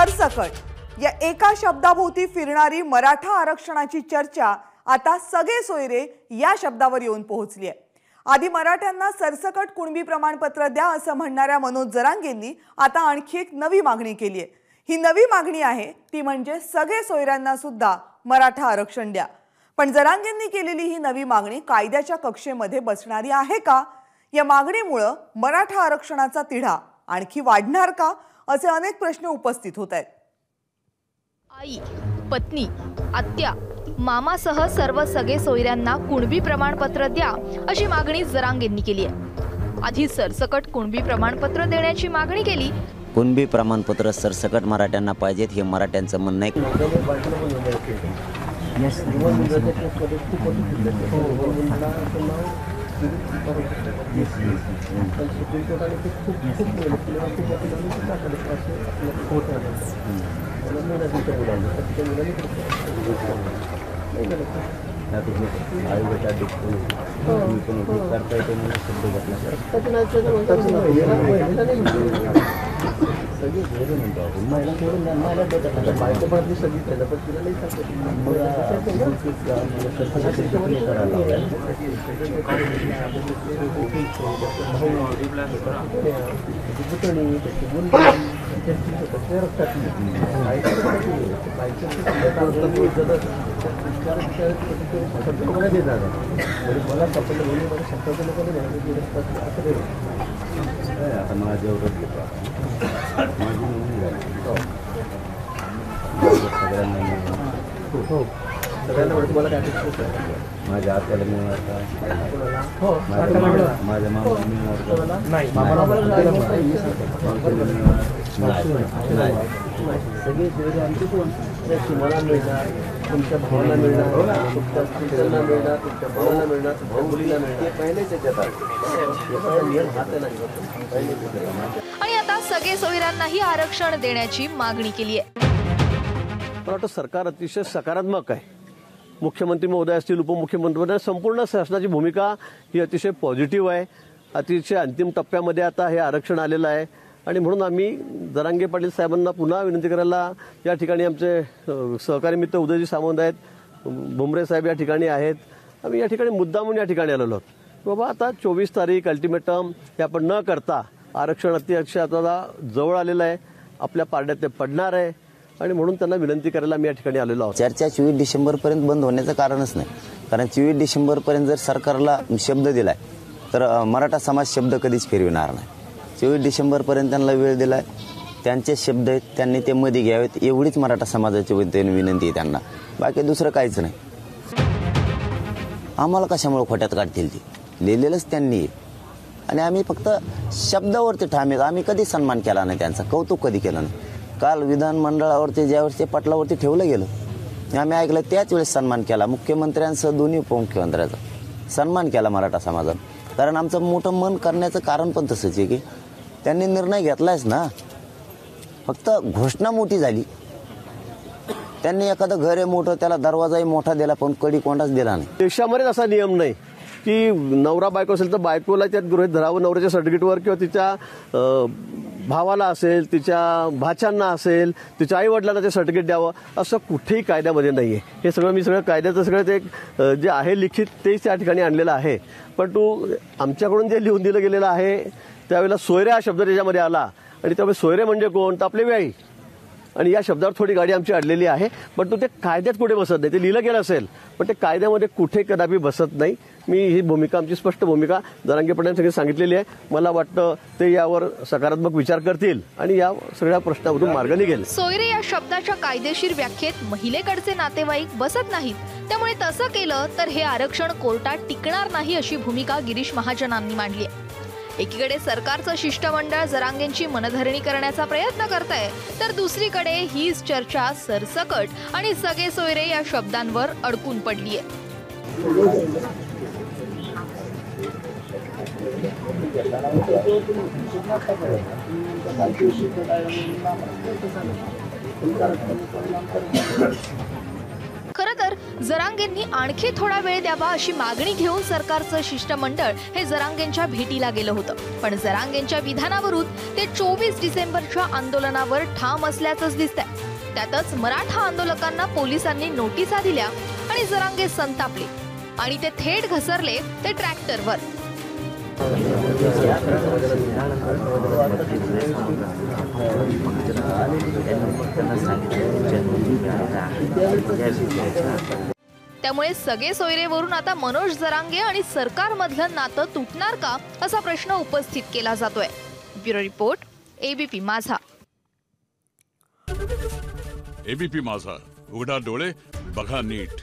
सरसकट या एका शब्दाभोवती फिरणारी मराठा आरक्षणाची चर्चा आता सगळे सोयरे या शब्दावर येऊन पोहोचली आहे। आधी मराठ्यांना सरसकट कुणबी प्रमाणपत्र द्या असं म्हणणाऱ्या मनोज जरांगेंनी आता आणखी एक नवी मागणी केली आहे। ही नवी मागणी आहे ती म्हणजे सगळे सोयऱ्यांना सुद्धा मराठा आरक्षण द्या। पण जरांगेंनी केलेली ही नवी मागणी कायद्याच्या कक्षेमध्ये बसणारी आहे का? या मागणीमुळे मराठा आरक्षणाचा तिढा आणखी वाढणार का असे अनेक प्रश्न उपस्थित होत आहेत। आई, पत्नी, आत्या, मामासह सर्व सगळे सोयऱ्यांना कुणबी प्रमाणपत्र द्या अशी मागणी जरांगेंनी केली आहे। आधी सरसकट कुणबी प्रमाणपत्र देण्याची मागणी केली। कुणबी प्रमाणपत्र सरसकट मराठ्यांना पाहिजेत हे मराठ्यांचं म्हणणं आहे। माझ्या आत्याला मिळणार माझ्या मामाला सगळे सोयरे आमचे कोण तुम्हाला मिळणार, तुमच्या भावाला मिळणार, तुमच्या पुत्रांना मिळणार, तुमच्या भावाला मिळणार, भाऊ मुलीला मिळणार, पहिलेच येतात। आणि आता सगळे सोयऱ्यांनाही आरक्षण देण्याची मागणी केली आहे। मला वाटतं सरकार अतिशय सकारात्मक आहे। मुख्यमंत्री महोदय असतील, उपमुख्यमंत्री, संपूर्ण शासनाची भूमिका ही अतिशय पॉझिटिव्ह आहे। अतिशय अंतिम टप्प्यामध्ये आता हे आरक्षण आलेलं आहे आणि म्हणून आम्ही जरांगे पाटील साहेबांना पुन्हा विनंती करायला या ठिकाणी आमचे सहकारी मित्र उदयजी सामंत आहेत, भुमरे साहेब या ठिकाणी आहेत। आम्ही या ठिकाणी मुद्दामून या ठिकाणी आलेलो आहोत। बाबा आता 24 तारीख अल्टिमेटम हे आपण न करता आरक्षण अतिशय आता जवळ आलेलं आहे, आपल्या पारड्यात ते पडणार आहे आणि म्हणून त्यांना विनंती करायला मी या ठिकाणी आलेलो आहोत। चर्चा 24 डिसेंबरपर्यंत बंद होण्याचं कारणच नाही, कारण 24 डिसेंबरपर्यंत जर सरकारला शब्द दिलाय तर मराठा समाज शब्द कधीच फिरविणार नाही। 24 डिसेंबरपर्यंत त्यांना वेळ दिलाय, त्यांचे शब्द आहेत, त्यांनी ते मध्ये घ्यावेत एवढीच मराठा समाजाची विनंती आहे त्यांना, बाकी दुसरं काहीच नाही। आम्हाला कशामुळे खोट्यात काढतील ती लिहिलेलंच त्यांनी आणि आम्ही फक्त शब्दावरती ठाम आहेत। आम्ही कधी सन्मान केला नाही, त्यांचा कौतुक कधी केलं नाही। काल विधानमंडळावरती ज्यावेळेस ते पटलावरती ठेवलं गेलं आम्ही ऐकलं त्याच वेळेस सन्मान केला, मुख्यमंत्र्यांसह दोन्ही उपमुख्यमंत्र्यांचा सन्मान केला मराठा समाजात। कारण आमचं मोठं मन करण्याचं कारण पण तसंच आहे की त्यांनी निर्णय घेतलायच ना, फक्त घोषणा मोठी झाली। त्यांनी एखादं घर आहे मोठं त्याला दरवाजाही मोठा दिला पण कडी कोंडाच दिला नाही। देशामध्ये असा नियम नाही की नवरा बायको असेल तर बायकोला त्यात गृहीत धरावं नवऱ्याच्या सर्टिफिकेटवर, किंवा तिच्या भावाला असेल, तिच्या भाच्यांना असेल, तिच्या आई वडिलांना ते सर्टिफिकेट द्यावं असं कुठेही कायद्यामध्ये नाहीये। हे सगळं कायद्याचं सगळं ते जे आहे लिखित तेच त्या ठिकाणी आणलेलं आहे। पण आमच्याकडून जे लिहून दिलं गेलेलं आहे त्यावेळेला सोयरे हा शब्द त्याच्यामध्ये आला आणि त्यामुळे सोयरे म्हणजे कोण तर आपले व्याई, आणि या शब्दावर थोडी गाडी आमची अडलेली आहे। पण ते कायद्यात कुठे बसत नाही, ते लिहिलं गेलं असेल पण ते कायद्यामध्ये कुठे कदापि बसत नाही। मी ही भूमिका, आमची स्पष्ट भूमिका जरांगे पाटलांनी सांगितलेली आहे। मला वाटतं ते यावर सकारात्मक विचार करतील आणि या सगळ्या प्रश्नावरून मार्ग निघेल। सोयरे या शब्दाच्या कायदेशीर व्याख्येत महिलेकडचे नातेवाईक बसत नाहीत, त्यामुळे तसं केलं तर हे आरक्षण कोर्टात टिकणार नाही अशी भूमिका गिरीश महाजनांनी मांडली आहे। एकीकडे सरकारचं शिष्टमंडळ जरांगेंची मनधरणी करण्याचा प्रयत्न करतंय तर दुसरीकडे हीच चर्चा सरसकट आणि सगळे सोयरे या शब्दांवर अडकून पडलीय। खरं तर जरांगेंनी आणखी थोडा वेळ द्यावा अशी मागणी घेऊन सरकारचं शिष्टमंडळ हे जरांगेंच्या भेटीला गेलं होतं. पण जरांगेंच्या विधानावरून ते 24 डिसेंबरच्या आंदोलनावर ठाम असल्याचंच दिसतंय. त्यातच मराठा आंदोलकांना पोलिसांनी नोटिसा दिल्या आणि जरांगे संतापले आणि ते थेट घसरले ते ट्रॅक्टरवर. त्यामुळे सगळे सोयरेवरून आता मनोज जरांगे आणि सरकारमधलं नातं तुटणार का असा प्रश्न उपस्थित केला जातोय. ब्युरो रिपोर्ट, एबीपी माझा. एबीपी माझा, उघडा डोळे बघा नीट.